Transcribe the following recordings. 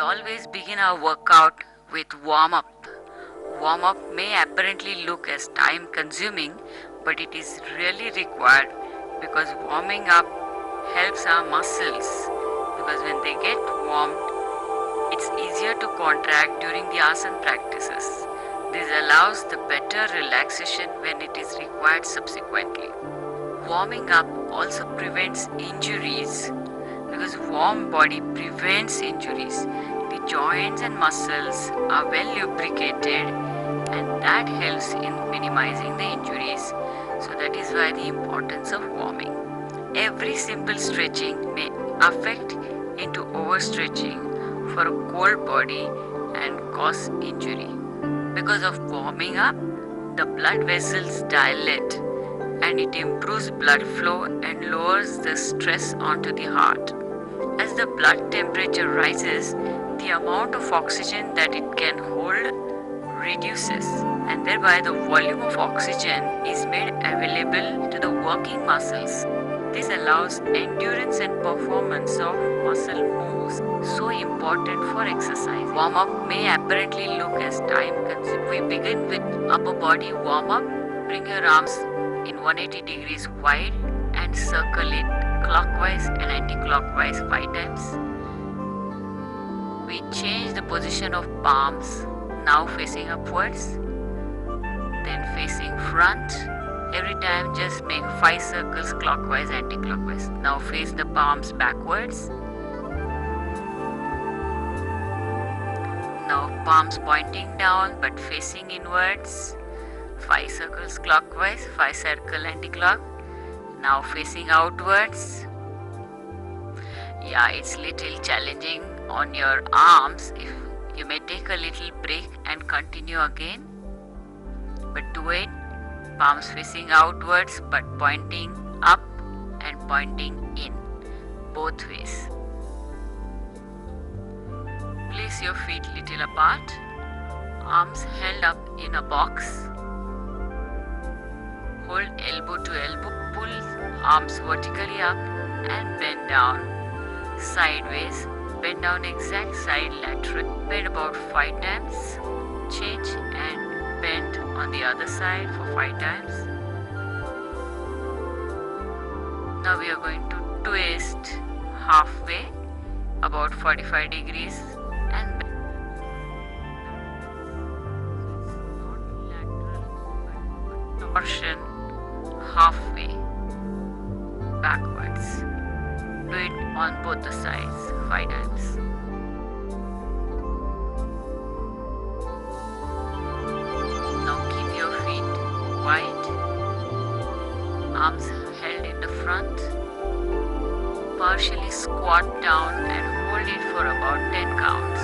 always begin our workout with warm-up. Warm-up may apparently look as time-consuming, but it is really required because warming up helps our muscles, because when they get warmed, it's easier to contract during the asana practices. This allows the better relaxation when it is required subsequently. Warming up also prevents injuries because warm body prevents injuries. The joints and muscles are well lubricated and that helps in minimizing the injuries. So that is why the importance of warming. Every simple stretching may affect into overstretching for a cold body and cause injury. Because of warming up, the blood vessels dilate and it improves blood flow and lowers the stress onto the heart. As the blood temperature rises, the amount of oxygen that it can hold reduces, and thereby the volume of oxygen is made available to the working muscles. This allows endurance and performance of muscle moves, so important for exercise. Warm-up may apparently look as time-consuming. We begin with upper body warm-up. Bring your arms in 180 degrees wide and circle it clockwise and anti-clockwise 5 times. We change the position of palms, now facing upwards, then facing front. Every time just make 5 circles clockwise, anti-clockwise. Now face the palms backwards. Now palms pointing down but facing inwards. 5 circles clockwise, 5 circle anti-clock. Now facing outwards. Yeah, it's little challenging on your arms. If you may take a little break and continue again. But do it. Palms facing outwards but pointing up and pointing in. Both ways. Place your feet little apart. Arms held up in a box. Hold elbow to elbow. Pull arms vertically up and bend down. Sideways. Bend down exact side lateral. Bend about 5 times. Change and bend on the other side for 5 times. Now we are going to twist halfway about 45 degrees and bend. Torsion halfway backwards. Do it on both the sides 5 times. Now keep your feet wide, arms held in the front. Partially squat down and hold it for about 10 counts.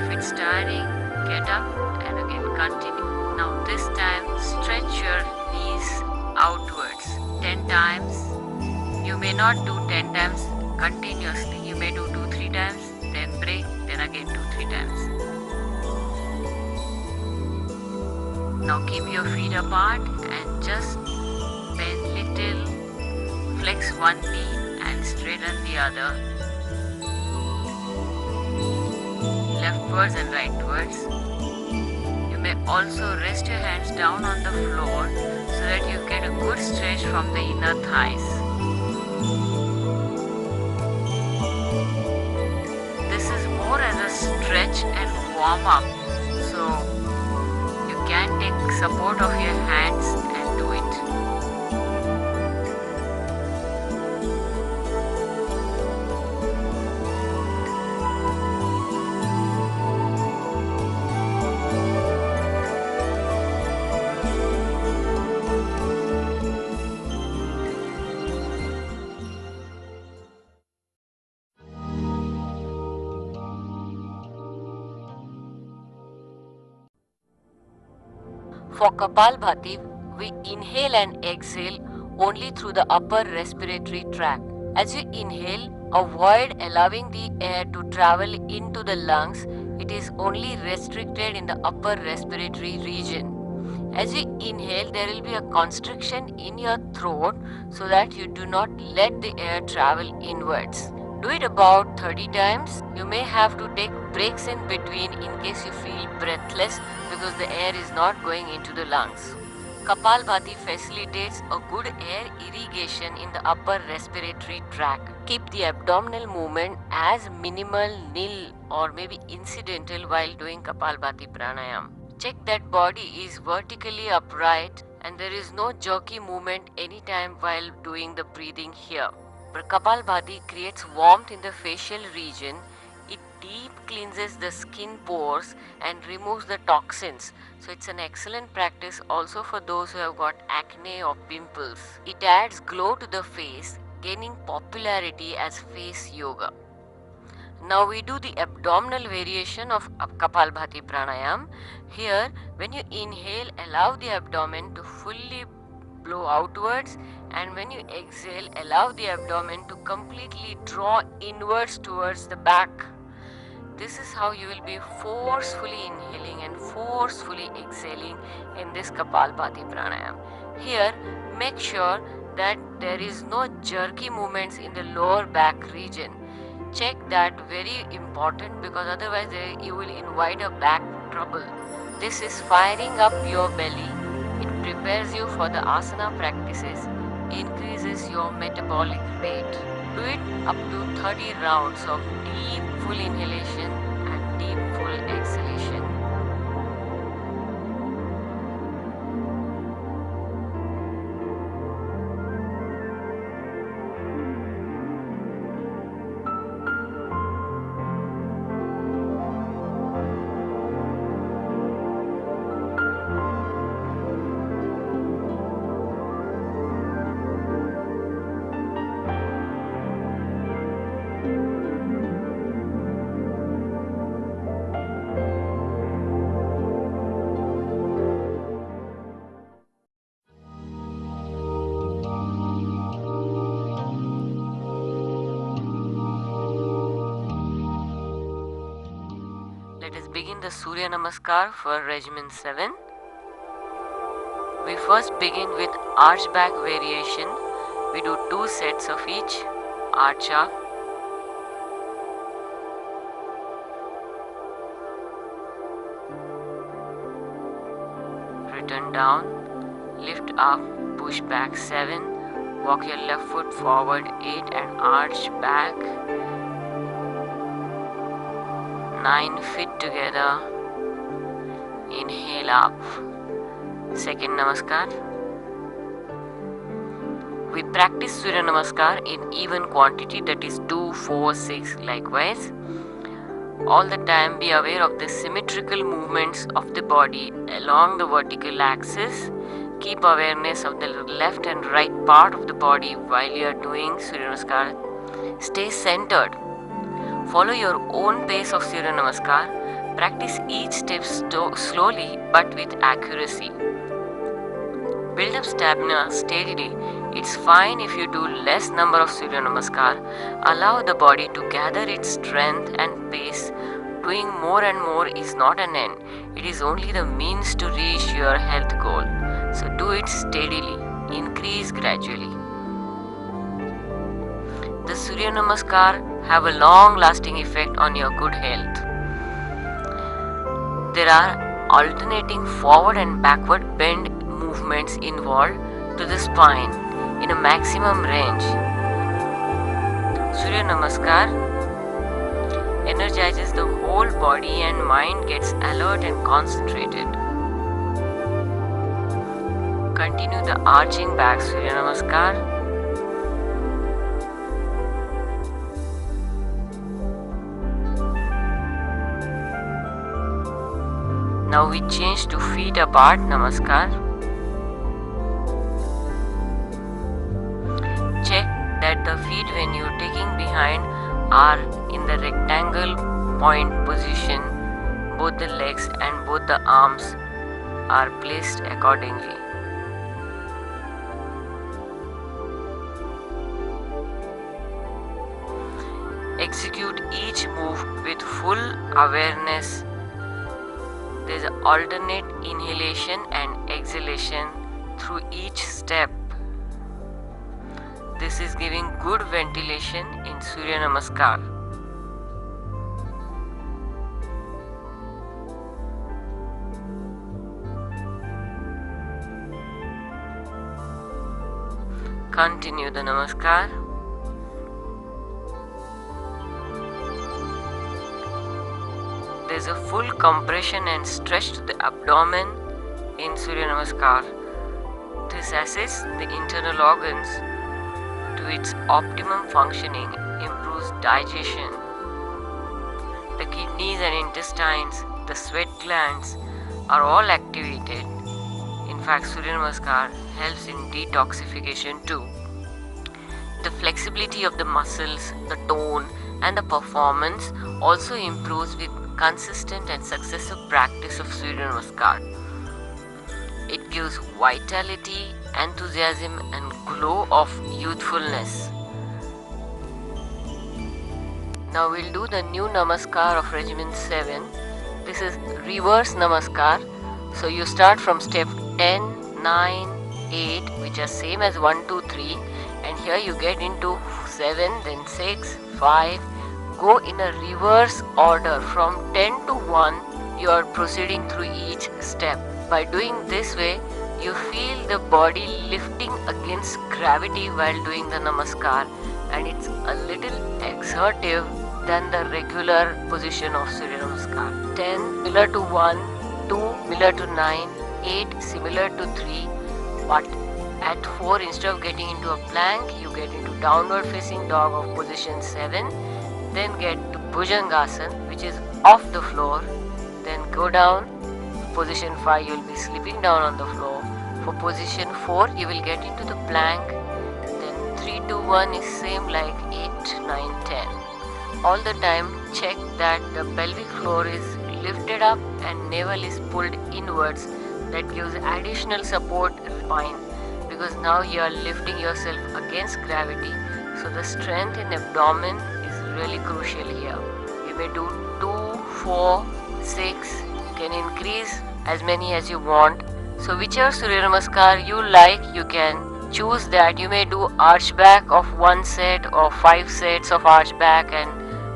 If it's tiring, get up and again continue. Now this time stretch your knees outwards 10 times. You may not do 10 times continuously. You may do 2-3 times, then break, then again 2-3 times. Now keep your feet apart and just bend little, flex one knee and straighten the other. Leftwards and rightwards. You may also rest your hands down on the floor so that you get a good stretch from the inner thighs. This is more as a stretch and warm up, so you can take support of your hands and do it. For Kapalbhati, we inhale and exhale only through the upper respiratory tract. As you inhale, avoid allowing the air to travel into the lungs. It is only restricted in the upper respiratory region. As you inhale, there will be a constriction in your throat so that you do not let the air travel inwards. Do it about 30 times. You may have to take breaks in between in case you feel breathless because the air is not going into the lungs. Kapalbhati facilitates a good air irrigation in the upper respiratory tract. Keep the abdominal movement as minimal, nil, or maybe incidental while doing Kapalbhati pranayam. Check that body is vertically upright and there is no jerky movement anytime while doing the breathing here. Kapalbhati creates warmth in the facial region. It deep cleanses the skin pores and removes the toxins. So it's an excellent practice also for those who have got acne or pimples. It adds glow to the face, gaining popularity as face yoga. Now we do the abdominal variation of Kapalbhati pranayam. Here, when you inhale, allow the abdomen to fully blow outwards, and when you exhale, allow the abdomen to completely draw inwards towards the back. This is how you will be forcefully inhaling and forcefully exhaling in this Kapalbhati pranayam. Here, make sure that there is no jerky movements in the lower back region. Check that, very important, because otherwise you will invite a back trouble. This is firing up your belly. It prepares you for the asana practices, increases your metabolic rate. Do it up to 30 rounds of deep full inhalation and deep full exhalation. Let us begin the Surya Namaskar for Regimen 7. We first begin with arch back variation. We do 2 sets of each. Arch up, return down, lift up, push back 7, walk your left foot forward 8 and arch back 9 feet together. Inhale up. Second Namaskar. We practice Surya Namaskar in even quantity, that is 2, 4, 6 likewise. All the time be aware of the symmetrical movements of the body along the vertical axis. Keep awareness of the left and right part of the body while you are doing Surya Namaskar. Stay centered. Follow your own pace of Surya Namaskar. Practice each step slowly but with accuracy. Build up stamina steadily. It's fine if you do less number of Surya Namaskar. Allow the body to gather its strength and pace. Doing more and more is not an end. It is only the means to reach your health goal. So do it steadily. Increase gradually. The Surya Namaskar have a long-lasting effect on your good health. There are alternating forward and backward bend movements involved to the spine in a maximum range. Surya Namaskar energizes the whole body and mind gets alert and concentrated. Continue the arching back Surya Namaskar. Now we change to feet apart Namaskar. Check that the feet when you are taking behind are in the rectangle point position. Both the legs and both the arms are placed accordingly. Execute each move with full awareness. There is alternate inhalation and exhalation through each step. This is giving good ventilation in Surya Namaskar. Continue the Namaskar. There's a full compression and stretch to the abdomen in Surya Namaskar. This assists the internal organs to its optimum functioning, improves digestion. The kidneys and intestines, the sweat glands are all activated. In fact, Surya Namaskar helps in detoxification too. The flexibility of the muscles, the tone, and the performance also improves with consistent and successive practice of Surya Namaskar. It gives vitality, enthusiasm, and glow of youthfulness. Now we'll do the new Namaskar of Regimen 7. This is reverse Namaskar. So you start from step 10, 9, 8, which are same as 1, 2, 3. And here you get into 7, then 6, 5. Go in a reverse order. From 10 to 1, you are proceeding through each step. By doing this way, you feel the body lifting against gravity while doing the Namaskar. And it's a little exertive than the regular position of Surya Namaskar. 10 similar to 1, 2 similar to 9, 8 similar to 3, but at 4 instead of getting into a plank, you get into downward facing dog of position 7, then get to Bhujangasana, which is off the floor, then go down, position 5 you will be sleeping down on the floor, for position 4 you will get into the plank, then 3, 2, 1 is same like 8, 9, 10. All the time check that the pelvic floor is lifted up and navel is pulled inwards. That gives additional support to the spine, because now you are lifting yourself against gravity. So the strength in abdomen is really crucial here. You may do 2, 4, 6. You can increase as many as you want. So whichever Surya Namaskar you like, you can choose that. You may do arch back of 1 set or 5 sets of arch back and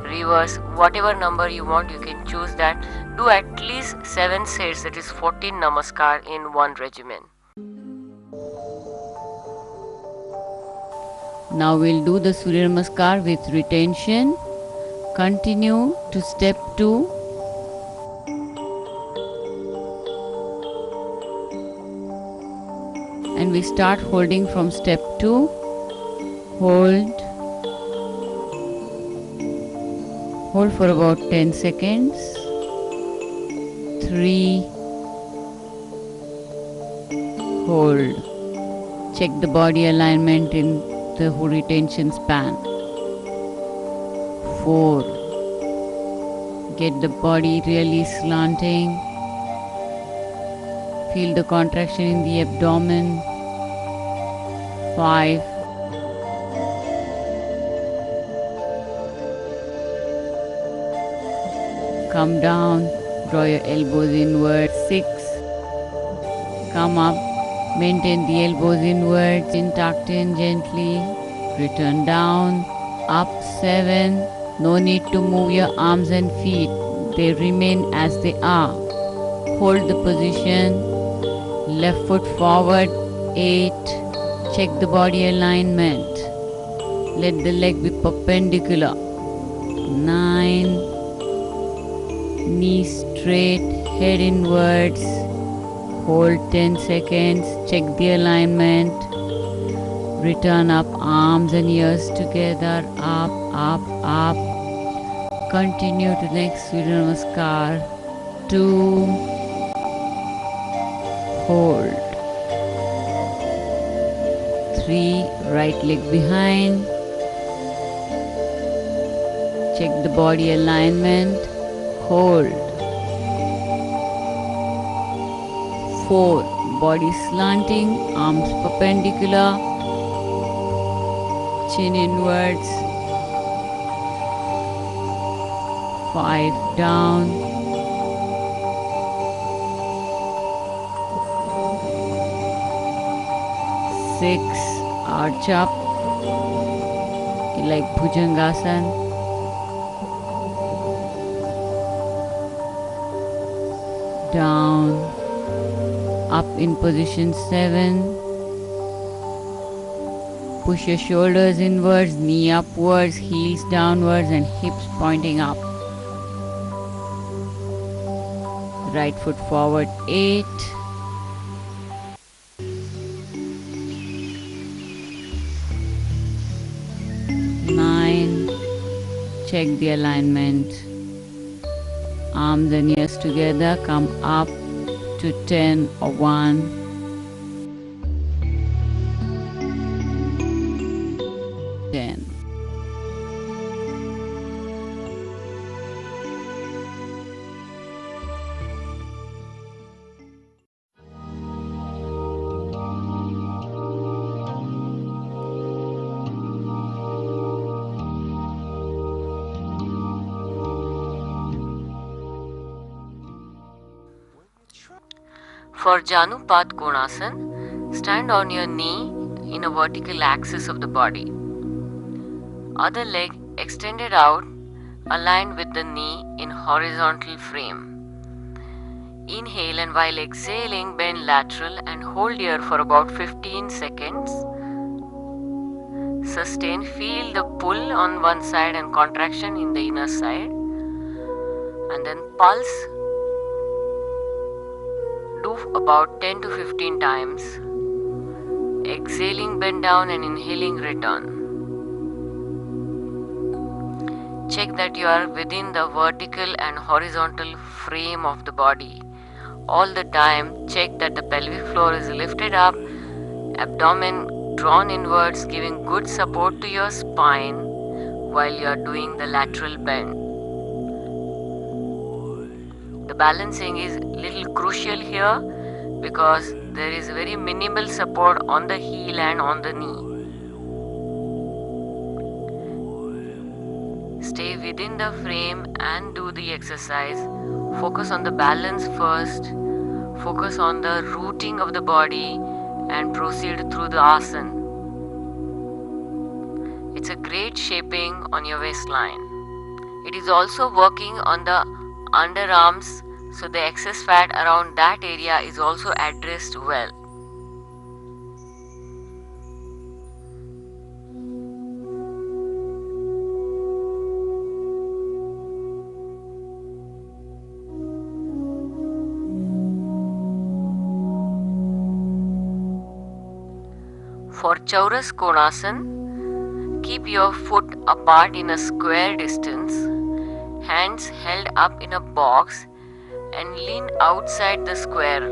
reverse. Whatever number you want, you can choose that. Do at least 7 sets, that is 14 Namaskar in one regimen. Now we'll do the Surya Namaskar with retention. Continue to step 2. And we start holding from step 2. Hold for about 10 seconds. 3. Hold. Check the body alignment in the retention span. 4. Get the body really slanting. Feel the contraction in the abdomen. 5. Come down, draw your elbows inward. 6. Come up, maintain the elbows inwards, tucked in gently. Return down, up. 7. No need to move your arms and feet, they remain as they are. Hold the position, left foot forward. 8. Check the body alignment. Let the leg be perpendicular. 9. Knees straight, head inwards. Hold 10 seconds. Check the alignment. Return up, arms and ears together. Up, up, up. Continue to next Surya Namaskar. 2. Hold. 3. Right leg behind. Check the body alignment. Hold. 4. Body slanting, arms perpendicular, chin inwards. 5. Down. 6. Arch up like Bhujangasana. Down, up in position 7. Push your shoulders inwards, knee upwards, heels downwards, and hips pointing up. Right foot forward, 8. 9. Check the alignment. Arms and ears together, come up to 10 or 1. 10. For Janupat Konasana, stand on your knee in a vertical axis of the body. Other leg extended out, aligned with the knee in horizontal frame. Inhale, and while exhaling, bend lateral and hold here for about 15 seconds. Sustain, feel the pull on one side and contraction in the inner side. And then pulse. Do about 10 to 15 times. Exhaling, bend down, and inhaling, return. Check that you are within the vertical and horizontal frame of the body. All the time, check that the pelvic floor is lifted up, abdomen drawn inwards, giving good support to your spine while you are doing the lateral bend. The balancing is little crucial here because there is very minimal support on the heel and on the knee. Stay within the frame and do the exercise. Focus on the balance first. Focus on the rooting of the body and proceed through the asana. It's a great shaping on your waistline. It is also working on the underarms, so the excess fat around that area is also addressed well. For Chauras Konasana, keep your foot apart in a square distance, hands held up in a box and lean outside the square.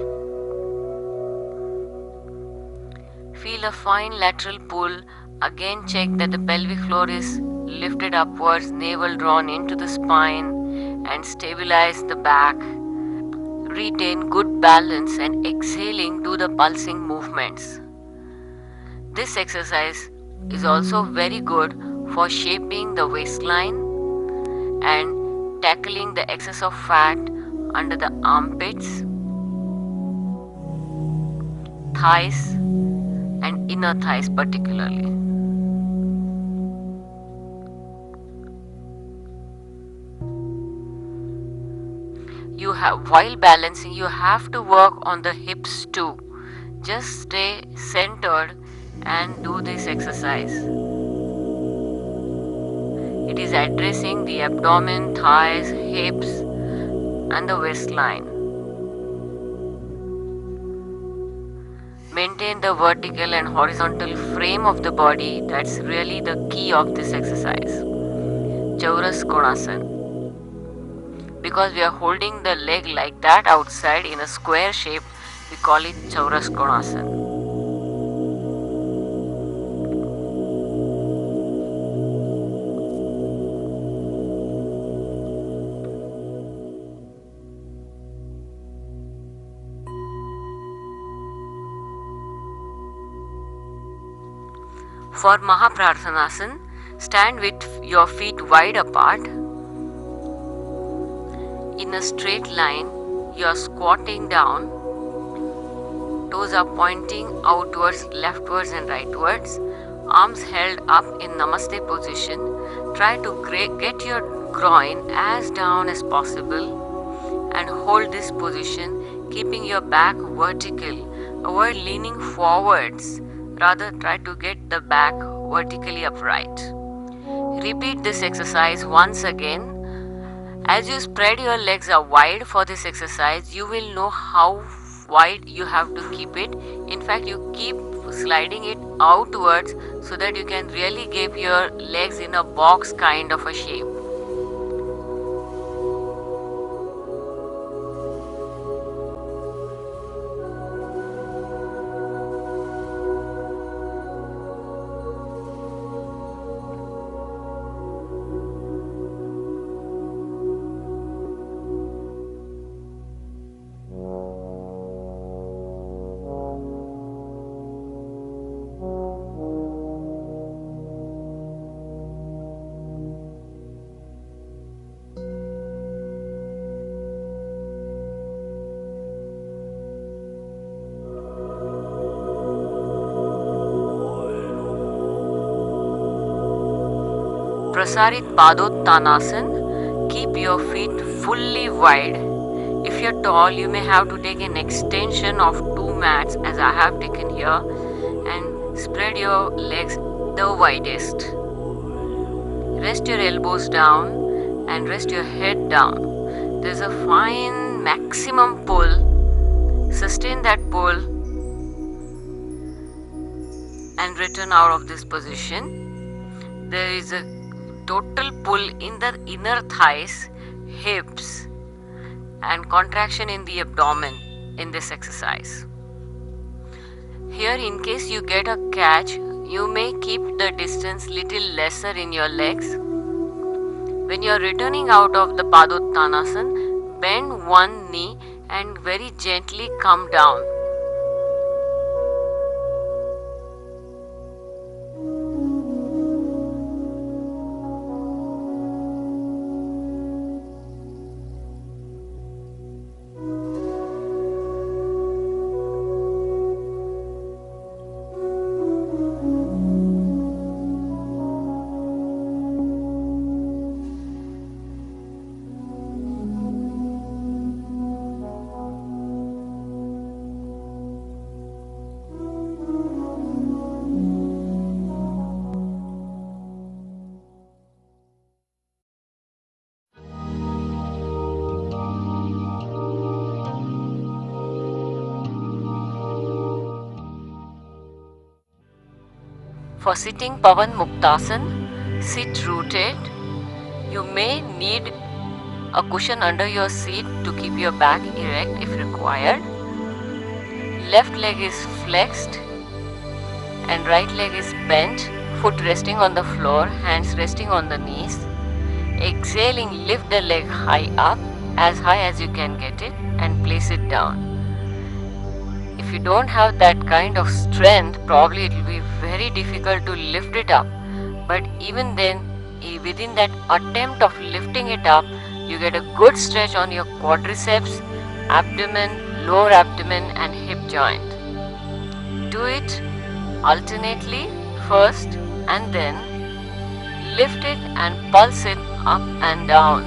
Feel a fine lateral pull. Again check that the pelvic floor is lifted upwards, navel drawn into the spine, and stabilize the back. Retain good balance and exhaling do the pulsing movements. This exercise is also very good for shaping the waistline and tackling the excess of fat under the armpits, thighs, and inner thighs particularly. While balancing, you have to work on the hips too. Just stay centered and do this exercise. It is addressing the abdomen, thighs, hips, and the waistline. Maintain the vertical and horizontal frame of the body. That's really the key of this exercise. Chauras Konasana. Because we are holding the leg like that outside in a square shape, we call it Chauras Konasana. For Mahaprarthanasana, stand with your feet wide apart. In a straight line, you are squatting down. Toes are pointing outwards, leftwards and rightwards. Arms held up in Namaste position. Try to get your groin as down as possible and hold this position, keeping your back vertical. Avoid leaning forwards. Rather, try to get the back vertically upright. Repeat this exercise once again. As you spread your legs out wide for this exercise, you will know how wide you have to keep it. In fact, you keep sliding it outwards so that you can really give your legs in a box kind of a shape. Prasarit Padottanasana. Keep your feet fully wide. If you're tall, you may have to take an extension of 2 mats as I have taken here and spread your legs the widest. Rest your elbows down and rest your head down. There's a fine maximum pull. Sustain that pull and return out of this position. There is a total pull in the inner thighs, hips, and contraction in the abdomen in this exercise. Here, in case you get a catch, you may keep the distance little lesser in your legs. When you are returning out of the Padottanasana, bend one knee and very gently come down. For sitting Pavan Muktasana, sit rooted. You may need a cushion under your seat to keep your back erect if required. Left leg is flexed and right leg is bent, foot resting on the floor, hands resting on the knees. Exhaling, lift the leg high as you can get it, and place it down. If you don't have that kind of strength, probably it will be very difficult to lift it up. But even then, within that attempt of lifting it up, you get a good stretch on your quadriceps, abdomen, lower abdomen and hip joint. Do it alternately first and then lift it and pulse it up and down.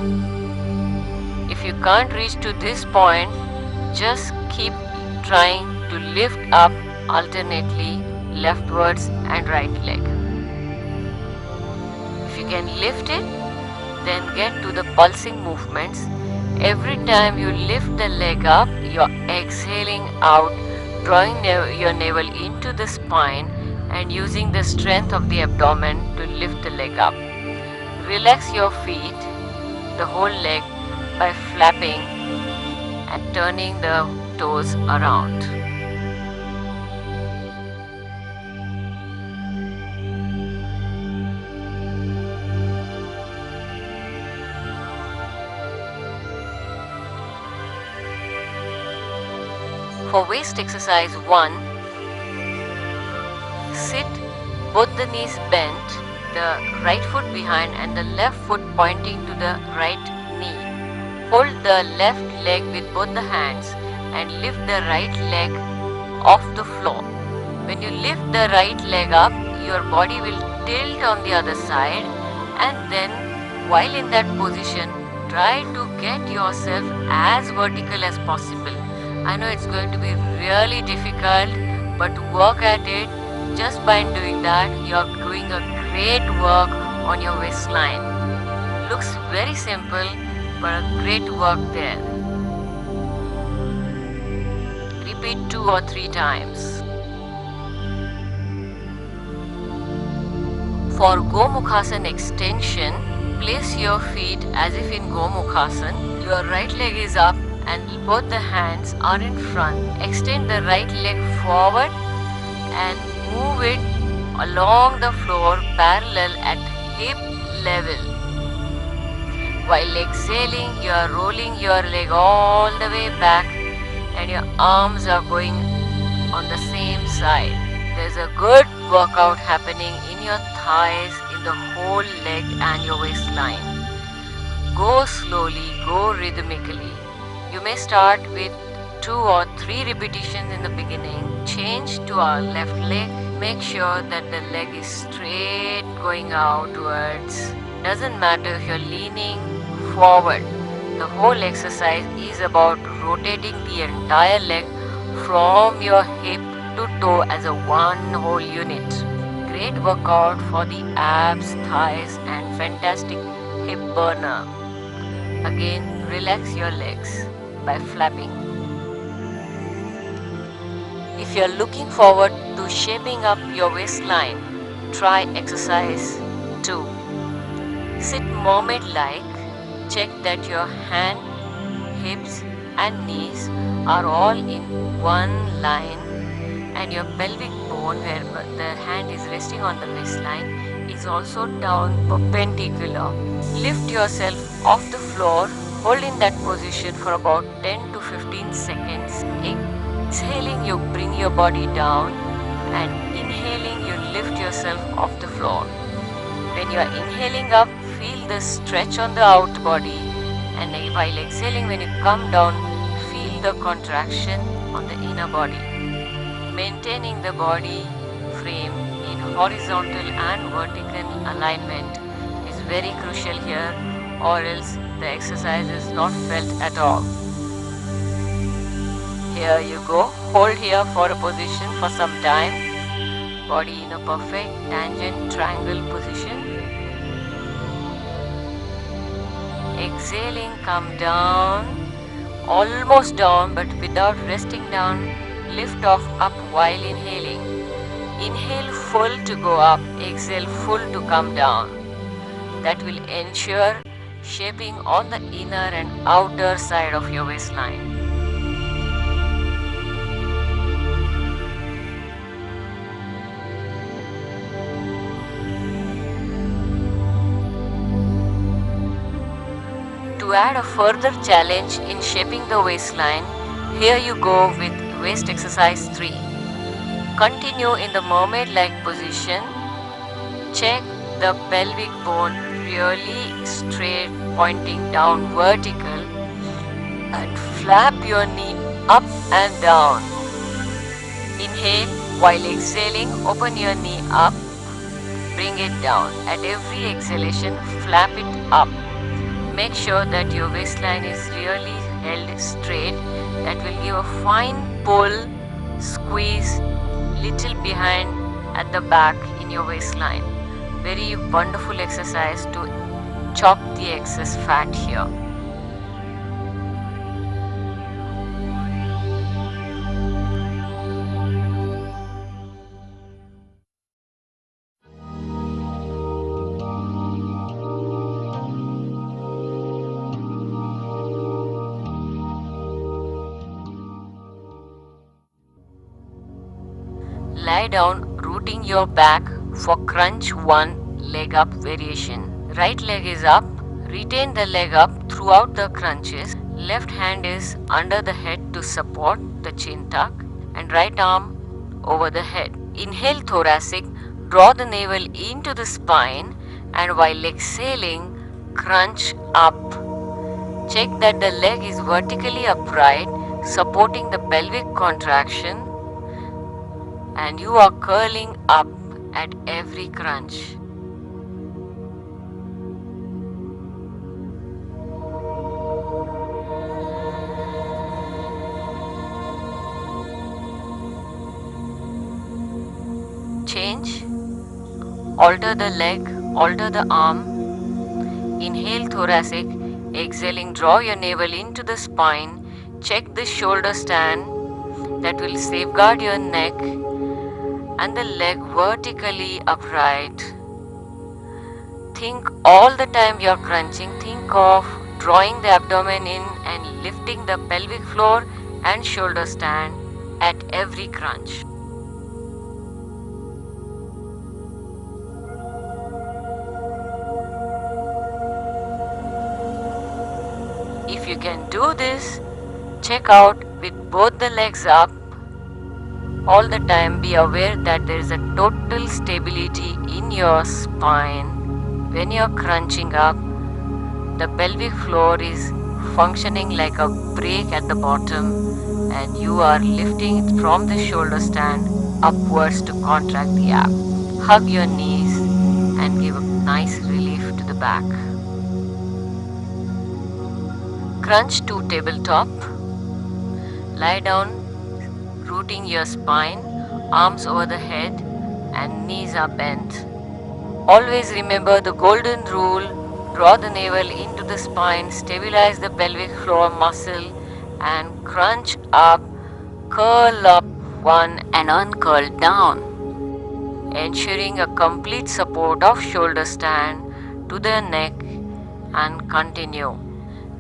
If you can't reach to this point, just keep trying to lift up alternately leftwards and right leg. If you can lift it, then get to the pulsing movements. Every time you lift the leg up, you're exhaling out, drawing your navel into the spine and using the strength of the abdomen to lift the leg up. Relax your feet, the whole leg, by flapping and turning the toes around. For waist exercise 1, sit both the knees bent, the right foot behind and the left foot pointing to the right knee. Hold the left leg with both the hands and lift the right leg off the floor. When you lift the right leg up, your body will tilt on the other side, and then while in that position, try to get yourself as vertical as possible. I know it's going to be really difficult, but work at it Just by doing that, you're doing a great work on your waistline. Looks very simple, but a great work there. Repeat 2 or 3 times. For Gomukhasan extension, place your feet as if in Gomukhasan. Your right leg is up and both the hands are in front. Extend the right leg forward and move it along the floor parallel at hip level. While exhaling, you are rolling your leg all the way back and your arms are going on the same side. There's a good workout happening in your thighs, in the whole leg and your waistline. Go slowly, go rhythmically. You may start with 2 or 3 repetitions in the beginning. Change to our left leg. Make sure that the leg is straight going outwards. Doesn't matter if you're leaning forward. The whole exercise is about rotating the entire leg from your hip to toe as a one whole unit. Great workout for the abs, thighs and fantastic hip burner. Again, relax your legs by flapping. If you are looking forward to shaping up your waistline, try exercise 2. Sit mermaid-like. Check that your hand, hips and knees are all in one line and your pelvic bone where the hand is resting on the waistline is also down perpendicular. Lift yourself off the floor, hold in that position for about 10 to 15 seconds. Exhaling, you bring your body down and inhaling, you lift yourself off the floor. When you are inhaling up, feel the stretch on the outer body and while exhaling, when you come down, feel the contraction on the inner body. Maintaining the body frame in horizontal and vertical alignment is very crucial here, or else the exercise is not felt at all. Here you go, hold here for a position for some time, body in a perfect tangent triangle position. Exhaling, come down, almost down but without resting down, lift off up while inhaling. Inhale full to go up, exhale full to come down. That will ensure shaping on the inner and outer side of your waistline. To add a further challenge in shaping the waistline, here you go with waist exercise 3. Continue in the mermaid-like position. Check the pelvic bone really straight, pointing down vertical, and flap your knee up and down. Inhale, while exhaling, open your knee up, bring it down. At every exhalation, flap it up. Make sure that your waistline is really held straight. That will give a fine pull, squeeze, little behind at the back in your waistline. Very wonderful exercise to chop the excess fat here. Lie down, rooting your back for crunch 1 leg up variation. Right leg is up, retain the leg up throughout the crunches. Left hand is under the head to support the chin tuck and right arm over the head. Inhale thoracic, draw the navel into the spine and while exhaling, crunch up. Check that the leg is vertically upright, supporting the pelvic contraction and you are curling up at every crunch. Change, alter the leg, alter the arm. Inhale thoracic, exhaling, draw your navel into the spine. Check the shoulder stand that will safeguard your neck and the leg vertically upright. Think all the time you're crunching, think of drawing the abdomen in and lifting the pelvic floor and shoulder stand at every crunch. If you can do this, check out with both the legs up. All the time be aware that there is a total stability in your spine. When you're crunching up, the pelvic floor is functioning like a brake at the bottom and you are lifting it from the shoulder stand upwards to contract the ab. Hug your knees and give a nice relief to the back. Crunch to tabletop. Lie down, rooting your spine, arms over the head and knees are bent. Always remember the golden rule. Draw the navel into the spine, stabilize the pelvic floor muscle and crunch up, curl up one and uncurl down, ensuring a complete support of shoulder stand to the neck and continue.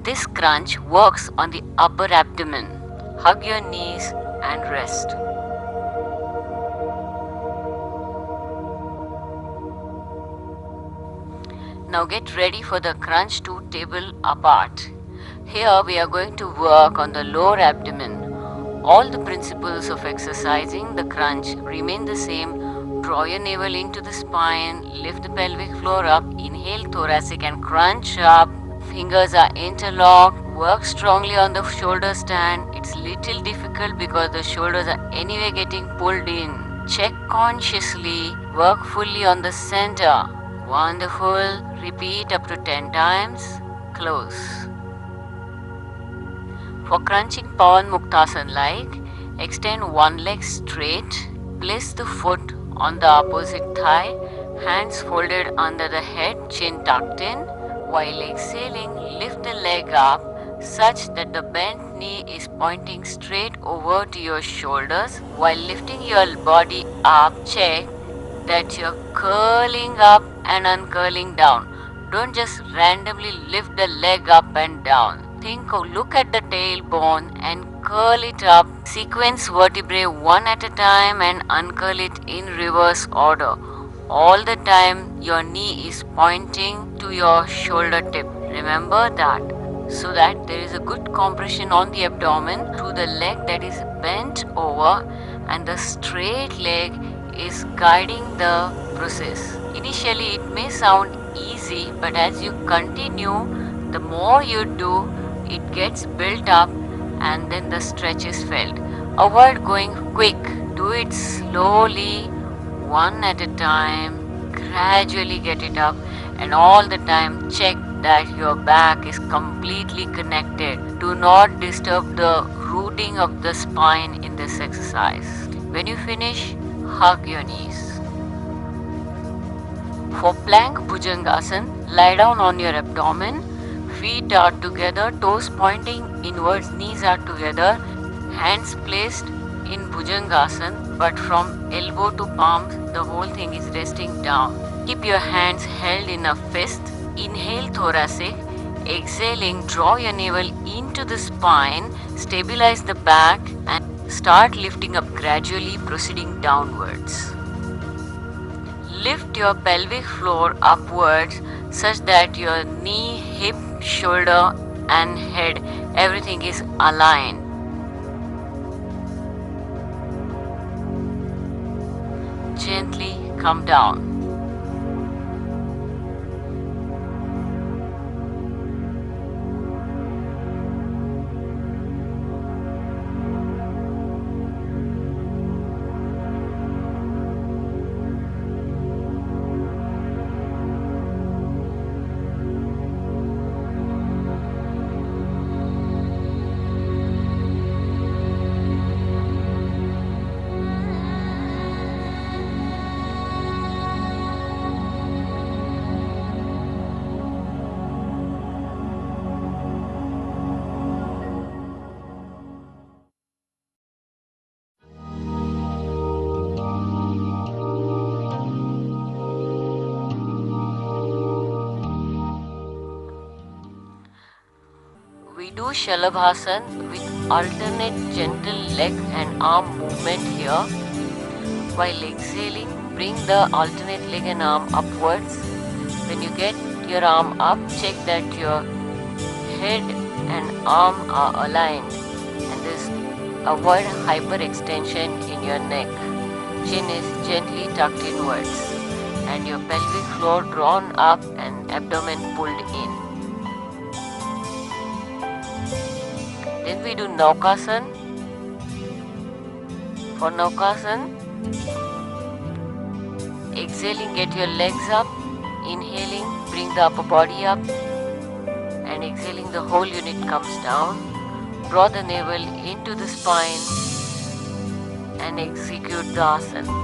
This crunch works on the upper abdomen. Hug your knees and rest. Now get ready for the crunch to table apart. Here we are going to work on the lower abdomen. All the principles of exercising the crunch remain the same. Draw your navel into the spine, lift the pelvic floor up, inhale thoracic and crunch up. Fingers are interlocked. Work strongly on the shoulder stand. It's little difficult because the shoulders are anyway getting pulled in. Check consciously. Work fully on the center. Wonderful. Repeat up to 10 times. Close. For crunching Pawan Muktasan like, extend one leg straight. Place the foot on the opposite thigh. Hands folded under the head, chin tucked in. While exhaling, lift the leg up such that the bent knee is pointing straight over to your shoulders. While lifting your body up, check that you're curling up and uncurling down. Don't just randomly lift the leg up and down. Look at the tailbone and curl it up. Sequence vertebrae one at a time and uncurl it in reverse order. All the time your knee is pointing to your shoulder tip. Remember that. So that there is a good compression on the abdomen through the leg that is bent over and the straight leg is guiding the process. Initially it may sound easy, but as you continue, the more you do, it gets built up and then the stretch is felt. Avoid going quick. Do it slowly, one at a time. Gradually get it up and all the time check that your back is completely connected. Do not disturb the rooting of the spine in this exercise. When you finish, hug your knees. For plank Bhujangasana, lie down on your abdomen. Feet are together, toes pointing inwards, knees are together, hands placed in Bhujangasana, but from elbow to palm, the whole thing is resting down. Keep your hands held in a fist. Inhale thoracic. Exhaling, draw your navel into the spine, stabilize the back and start lifting up gradually, proceeding downwards. Lift your pelvic floor upwards such that your knee, hip, shoulder and head, everything is aligned. Gently come down. Shalabhasan with alternate gentle leg and arm movement here. While exhaling, bring the alternate leg and arm upwards. When you get your arm up, check that your head and arm are aligned, and this avoid hyperextension in your neck. Chin is gently tucked inwards and your pelvic floor drawn up and abdomen pulled in. Then we do Naukasan. For Naukasan, exhaling, get your legs up. Inhaling, bring the upper body up. And exhaling, the whole unit comes down. Draw the navel into the spine and execute the asana.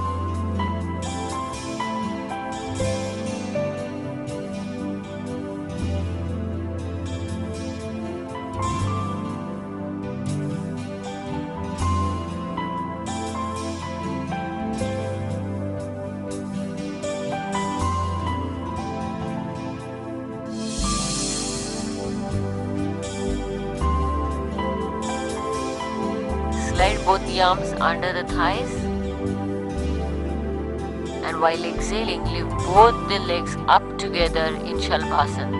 Slide both the arms under the thighs, and while exhaling, lift both the legs up together in Shalabhasan.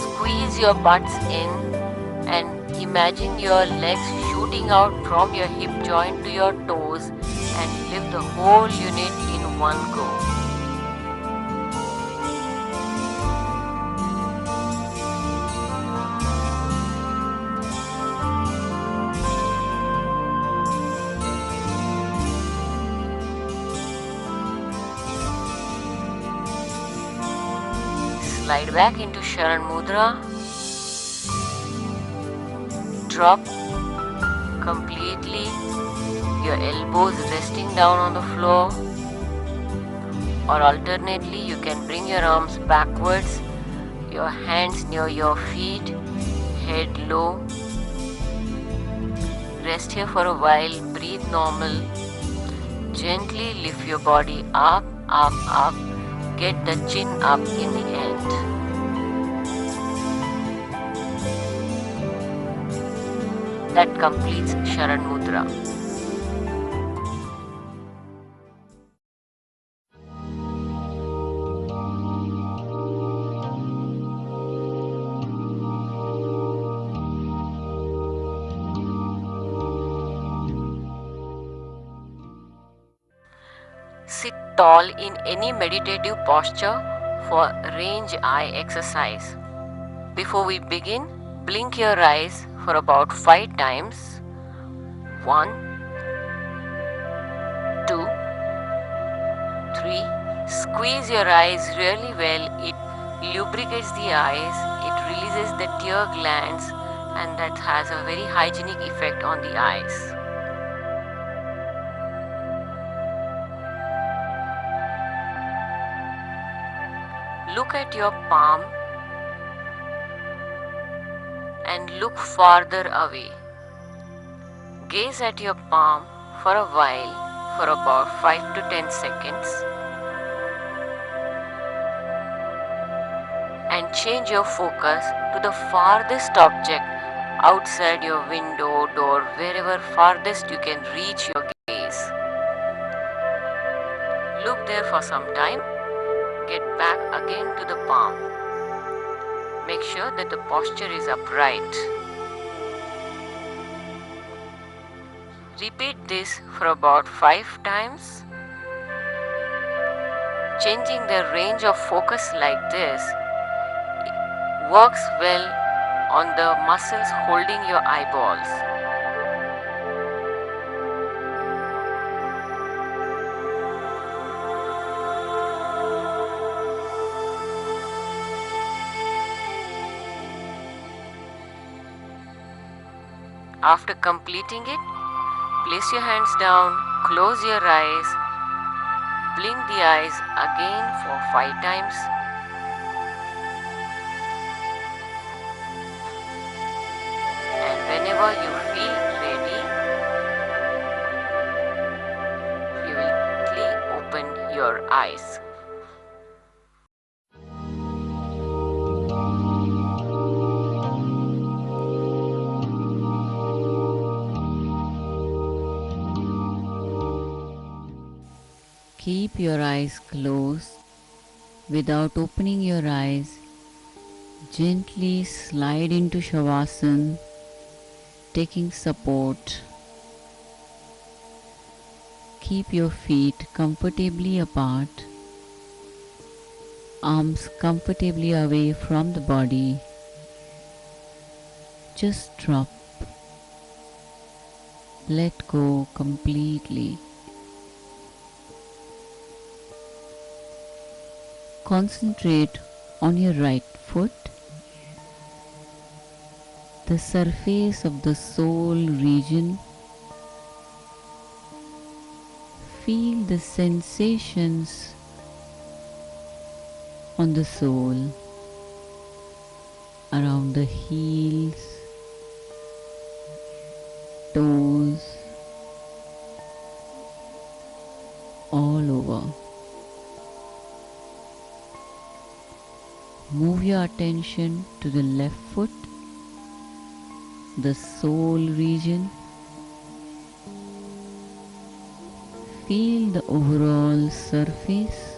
Squeeze your butts in and imagine your legs shooting out from your hip joint to your toes and lift the whole unit in one go. Slide back into Sharan Mudra. Drop completely, your elbows resting down on the floor, or alternately you can bring your arms backwards, your hands near your feet, head low. Rest here for a while, breathe normal. Gently lift your body up, up, up. Get the chin up in the end. That completes Sharan Mudra. Sit tall in any meditative posture for range eye exercise. Before we begin, blink your eyes for about 5 times. 1, 2, 3. Squeeze your eyes really well. It lubricates the eyes, it releases the tear glands, and that has a very hygienic effect on the eyes. Look at your palm and look farther away. Gaze at your palm for a while, for about 5 to 10 seconds, and change your focus to the farthest object outside your window, door, wherever farthest you can reach your gaze. Look there for some time. Get back again to the palm. Make sure that the posture is upright. Repeat this for about 5 times. Changing the range of focus like this works well on the muscles holding your eyeballs. After completing it, place your hands down, close your eyes, blink the eyes again for 5 times. And whenever you feel ready, you will gently open your eyes. Keep your eyes closed. Without opening your eyes, gently slide into Shavasana, taking support. Keep your feet comfortably apart, arms comfortably away from the body. Just drop. Let go completely. Concentrate on your right foot, the surface of the sole region. Feel the sensations on the sole, around the heels, toes, all over. Move your attention to the left foot, the sole region. Feel the overall surface.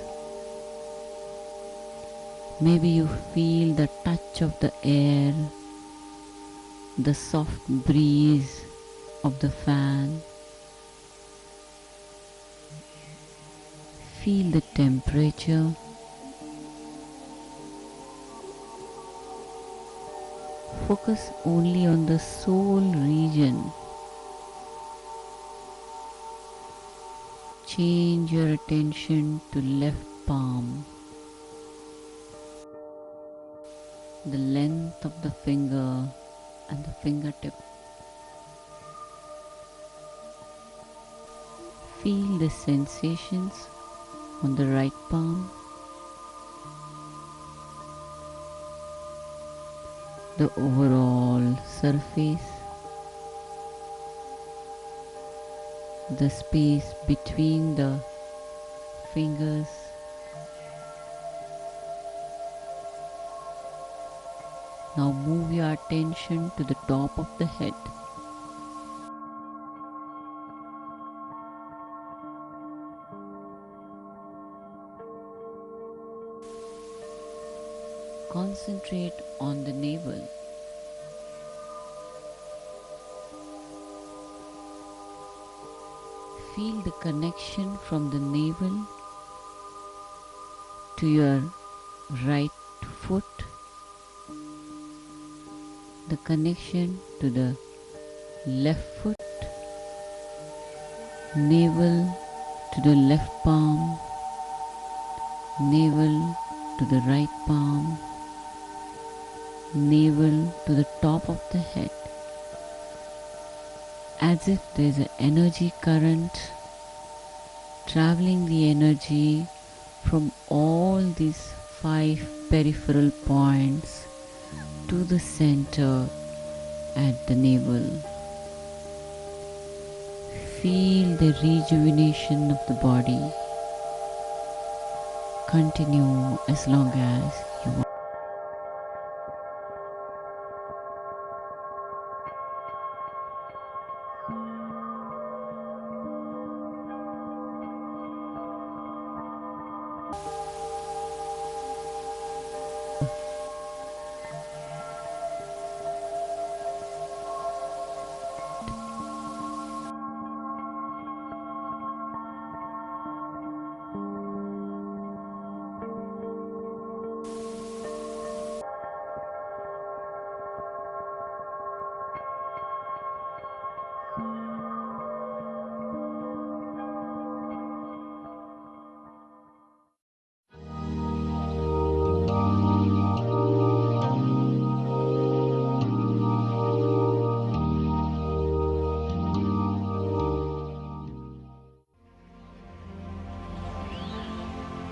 Maybe you feel the touch of the air, the soft breeze of the fan. Feel the temperature. Focus only on the sole region. Change your attention to left palm, the length of the finger and the fingertip. Feel the sensations on the right palm, the overall surface, the space between the fingers. Now move your attention to the top of the head. Concentrate on the navel. Feel the connection from the navel to your right foot, the connection to the left foot, navel to the left palm, navel to the right palm, navel to the top of the head. As if there is an energy current traveling the energy from all these 5 peripheral points to the center at the navel. Feel the rejuvenation of the body. Continue as long as you want.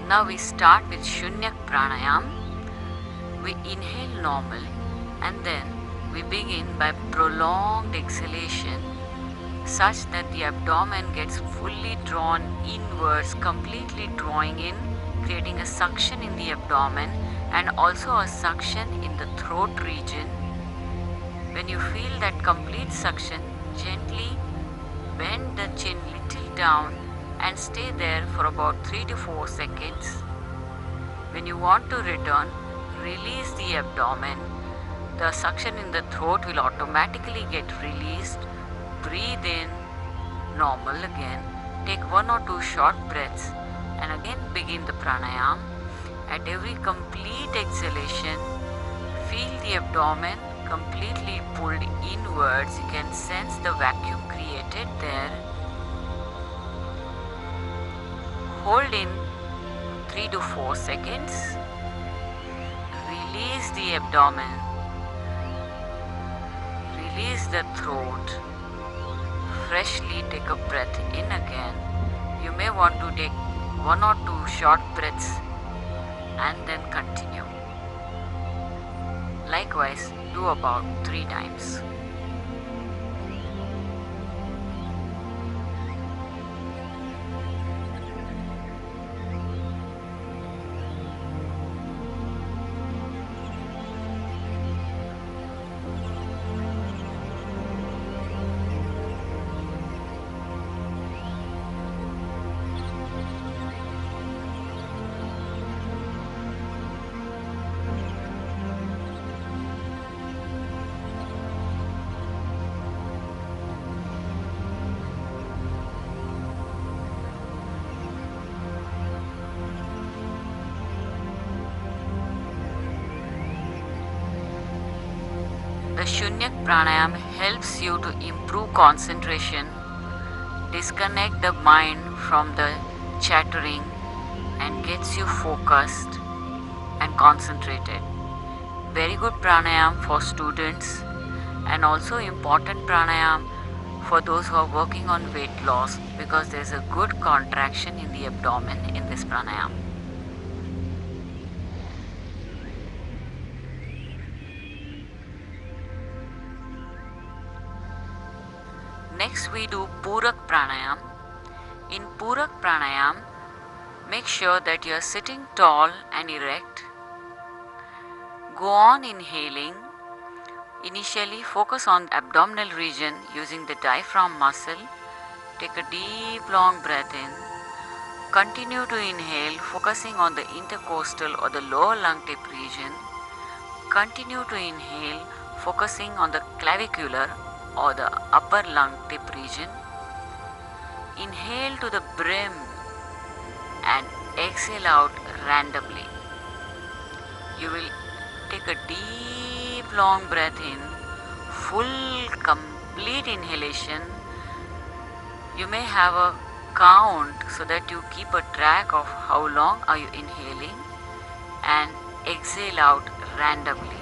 Now we start with Shunyak Pranayam. We inhale normal and then we begin by prolonged exhalation such that the abdomen gets fully drawn inwards, completely drawing in, creating a suction in the abdomen and also a suction in the throat region. When you feel that complete suction, gently bend the chin little down and stay there for about 3 to 4 seconds. When you want to return, release the abdomen. The suction in the throat will automatically get released. Breathe in normal again. Take 1 or 2 short breaths and again begin the pranayam. At every complete exhalation, feel the abdomen completely pulled inwards. You can sense the vacuum created there. Hold in 3 to 4 seconds. Release the abdomen. Release the throat. Freshly take a breath in again. You may want to take 1 or 2 short breaths and then continue. Likewise, do about 3 times. The Shunyak pranayam helps you to improve concentration, disconnect the mind from the chattering, and gets you focused and concentrated. Very good pranayam for students and also important pranayam for those who are working on weight loss, because there is a good contraction in the abdomen in this pranayam. Next we do Purak pranayam. In Purak pranayam, make sure that you are sitting tall and erect. Go on inhaling. Initially focus on the abdominal region using the diaphragm muscle. Take a deep long breath in. Continue to inhale, focusing on the intercostal or the lower lung tip region. Continue to inhale, focusing on the clavicular or the upper lung tip region. Inhale to the brim and exhale out randomly. You will take a deep long breath in, full complete inhalation. You may have a count so that you keep a track of how long are you inhaling, and exhale out randomly.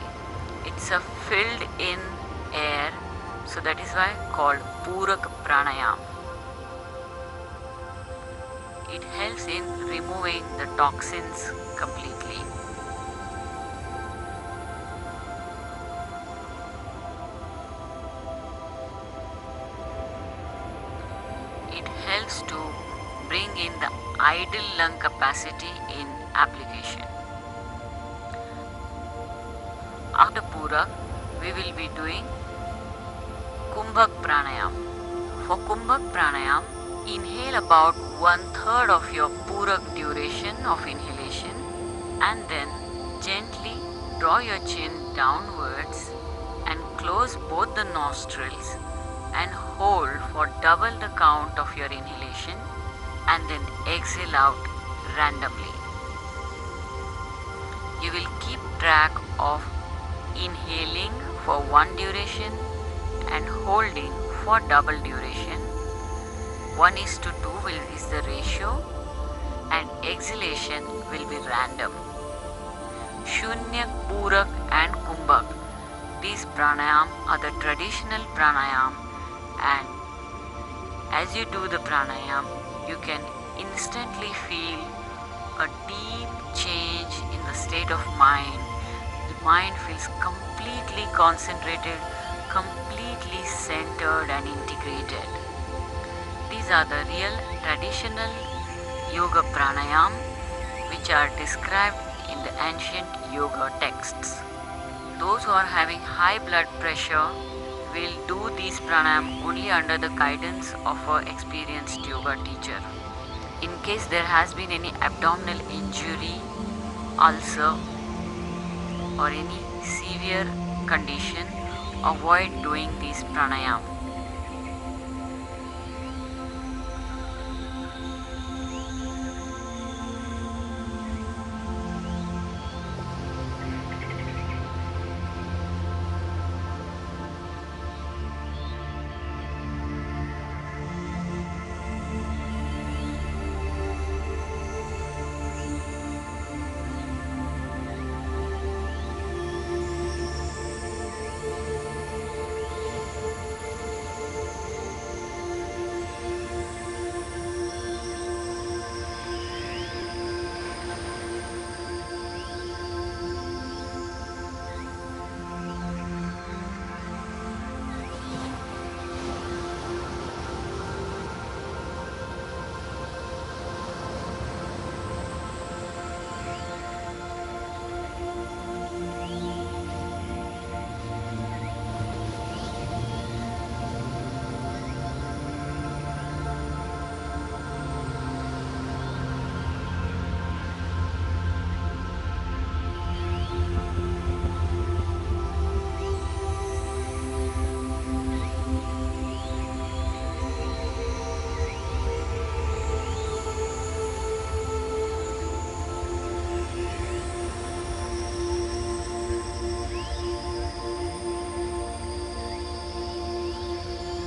It's a filled in air, so that is why called Purak pranayam. It helps in removing the toxins completely. It helps to bring in the idle lung capacity in application. After Purak, we will be doing Kumbhak pranayam. For Kumbhak pranayam, inhale about 1/3 of your Purak duration of inhalation, and then gently draw your chin downwards and close both the nostrils and hold for double the count of your inhalation, and then exhale out randomly. You will keep track of inhaling for 1 duration and holding for double duration. 1:2 is the ratio, and exhalation will be random. Shunyak, Purak and Kumbhak, these pranayam are the traditional pranayam, and as you do the pranayam, you can instantly feel a deep change in the state of mind. The mind feels completely concentrated, completely centered and integrated. These are the real traditional yoga pranayam which are described in the ancient yoga texts. Those who are having high blood pressure will do these pranayam only under the guidance of an experienced yoga teacher. In case there has been any abdominal injury, ulcer, or any severe condition, avoid doing this pranayam.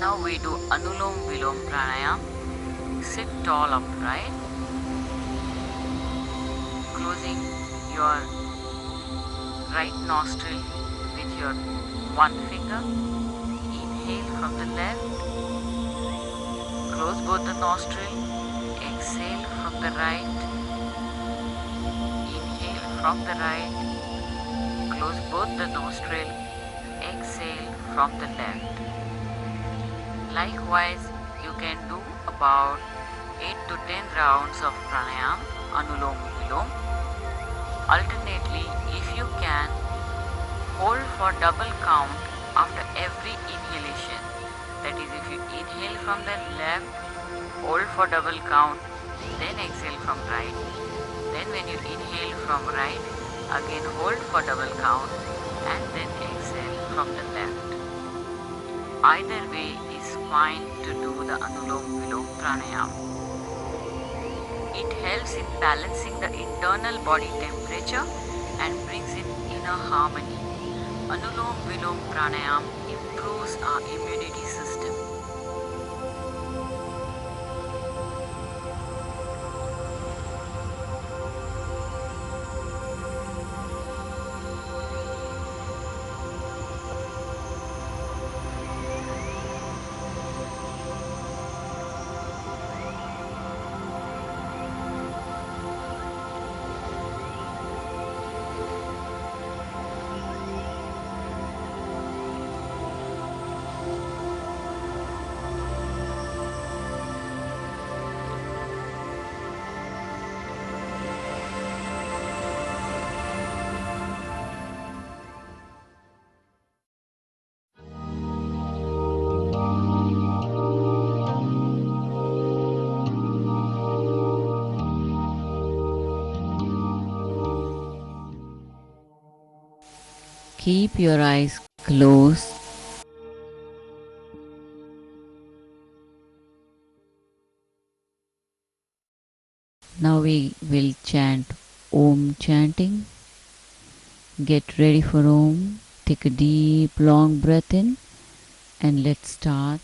Now we do Anulom Vilom Pranayam. Sit tall upright, closing your right nostril with your one finger. Inhale from the left, close both the nostrils. Exhale from the right, inhale from the right, close both the nostrils. Exhale from the left. Likewise, you can do about 8 to 10 rounds of pranayam, Anulom Vilom. Alternately, if you can, hold for double count after every inhalation. That is, if you inhale from the left, hold for double count, then exhale from right. Then when you inhale from right, again hold for double count and then exhale from the left. Either way is fine to do the Anulom Vilom Pranayam. It helps in balancing the internal body temperature and brings in inner harmony. Anulom Vilom Pranayam improves our immunity system. Keep your eyes closed. Now we will chant Om chanting. Get ready for Om. Take a deep, long breath in and let's start.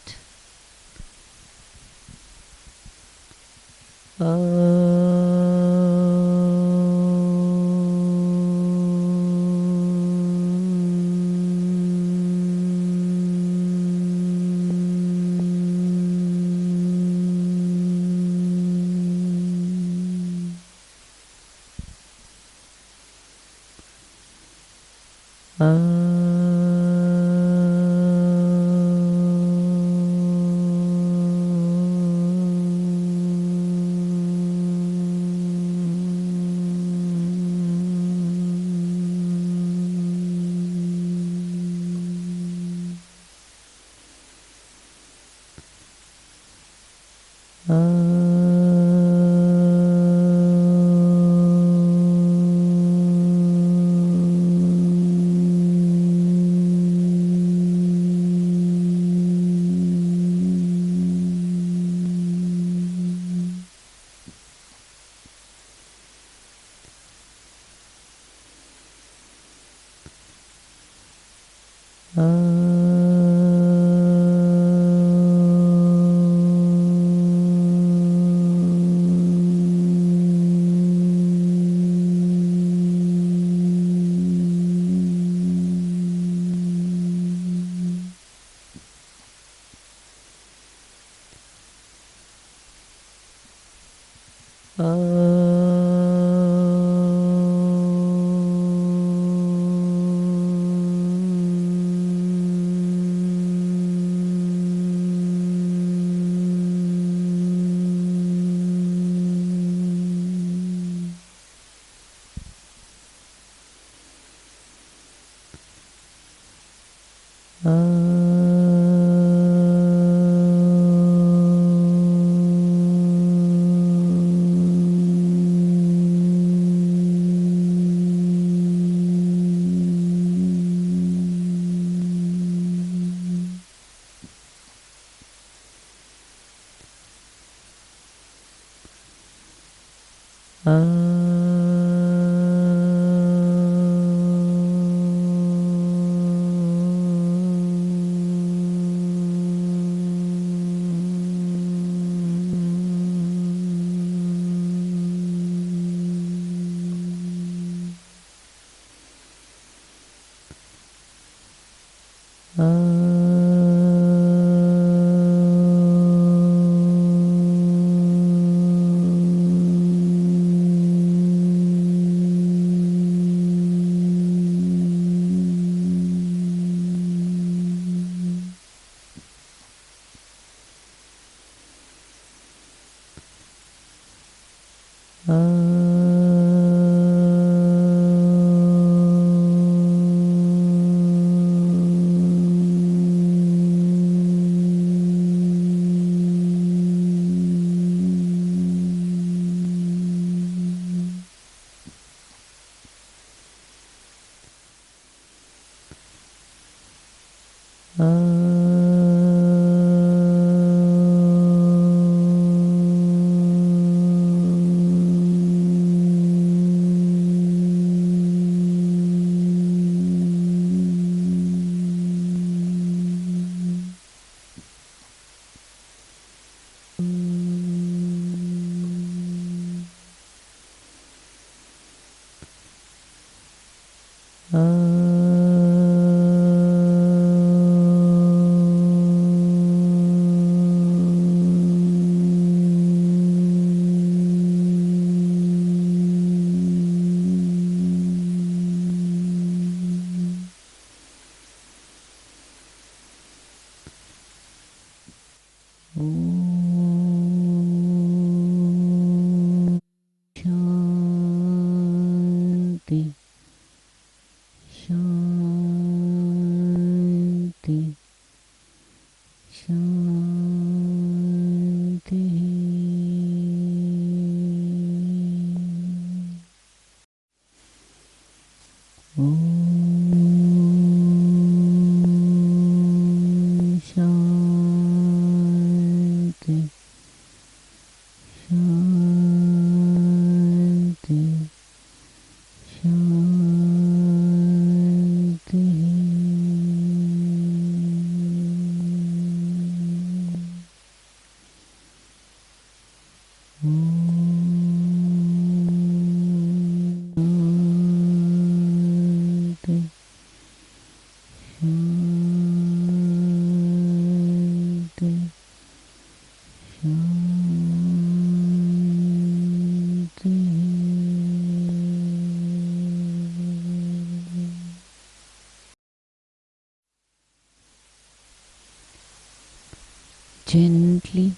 Gently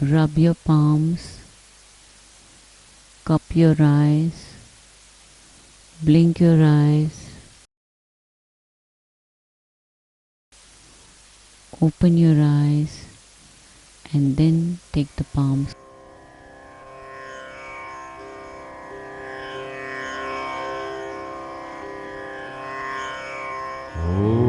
rub your palms, cup your eyes, blink your eyes, open your eyes, and then take the palms. Oh.